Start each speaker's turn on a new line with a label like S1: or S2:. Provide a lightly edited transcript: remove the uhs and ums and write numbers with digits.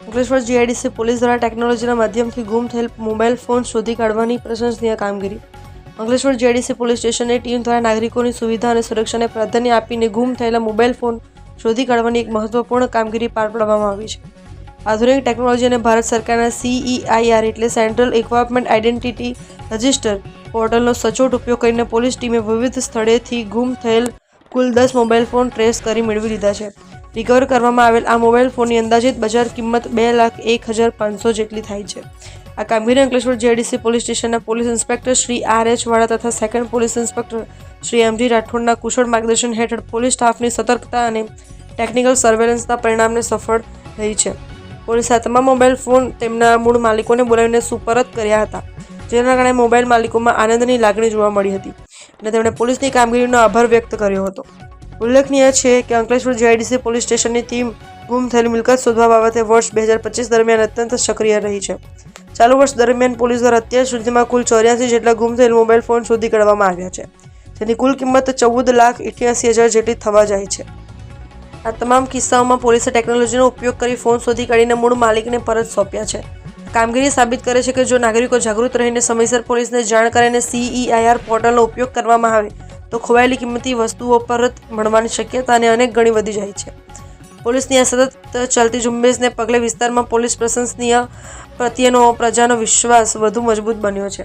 S1: Ankleshwar GIDC police દ્વારા ટેકનોલોજીના માધ્યમથી ગુમ થયેલ મોબાઈલ ફોન શોધી કાઢવાની પ્રશંસનીય કામગીરી. અંકલેશ્વર જીઆઈડીસી પોલીસ સ્ટેશનની ટીમ દ્વારા નાગરિકોની સુવિધા અને સુરક્ષાને પ્રાધાન્ય આપીને ગુમ થયેલા મોબાઈલ ફોન શોધી કાઢવાની એક મહત્વપૂર્ણ કામગીરી પાર પાડવામાં આવી છે. આધુનિક ટેકનોલોજી અને ભારત સરકારના CEIR એટલે સેન્ટ્રલ ઇક્વિપમેન્ટ આઇડેન્ટિટી રજિસ્ટર પોર્ટલનો સચોટ ઉપયોગ કરીને પોલીસ ટીમે વિવિધ સ્થળેથી ગુમ થયેલ કુલ 10 મોબાઈલ ફોન ટ્રેસ કરી મેળવી લીધા છે. રિકવર કરવામાં આવેલ આ મોબાઈલ ફોનની અંદાજિત બજાર કિંમત 2,01,500 જેટલી થાય છે. આ કામગીરી અંકલેશ્વર જીઆઈડીસી પોલીસ સ્ટેશનના પોલીસ ઇન્સ્પેક્ટર શ્રી R.H. વાળા તથા second police inspector Shri M.G. રાઠોડના કુશળ માર્ગદર્શન હેઠળ પોલીસ સ્ટાફની સતર્કતા અને ટેકનિકલ સર્વેલન્સના પરિણામને સફળ રહી છે. પોલીસે આ તમામ મોબાઈલ ફોન તેમના મૂળ માલિકોને બોલાવીને સુપરત કર્યા હતા, જેના કારણે મોબાઈલ માલિકોમાં આનંદની લાગણી જોવા મળી હતી અને તેમણે પોલીસની કામગીરીનો આભાર વ્યક્ત કર્યો હતો. ઉલ્લેખનીય છે કે અંકલેશ્વર જીઆઈડીસી પોલીસ સ્ટેશનની ટીમ ગુમ થયેલ મિલકત શોધવા બાબતે વર્ષ 2025 દરમિયાન અત્યંત સક્રિય રહી છે. ચાલુ વર્ષ દરમિયાન પોલીસ દ્વારા અત્યાર સુધીમાં કુલ 84 જેટલા ગુમ થયેલ મોબાઈલ ફોન શોધી કાઢવામાં આવ્યા છે, જેની કુલ કિંમત 14,88,000 જેટલી થવા જાય છે. આ તમામ કિસ્સાઓમાં પોલીસે ટેકનોલોજીનો ઉપયોગ કરી ફોન શોધી કાઢીને મૂળ માલિકને પરત સોંપ્યા છે. કામગીરી સાબિત કરે છે કે જો નાગરિકો જાગૃત રહીને સમયસર પોલીસને જાણ કરે અને CEIR પોર્ટલનો ઉપયોગ કરવામાં આવે તો ખોવાયેલી કિંમતી વસ્તુઓ પરત મળવાની શક્યતા અને અનેક ગણી વધી જાય છે. પોલીસની આ સતત ચાલતી ઝુંબેશને પગલે વિસ્તારમાં પોલીસ પ્રશંસનીય પ્રત્યેનો પ્રજાનો વિશ્વાસ વધુ મજબૂત બન્યો છે.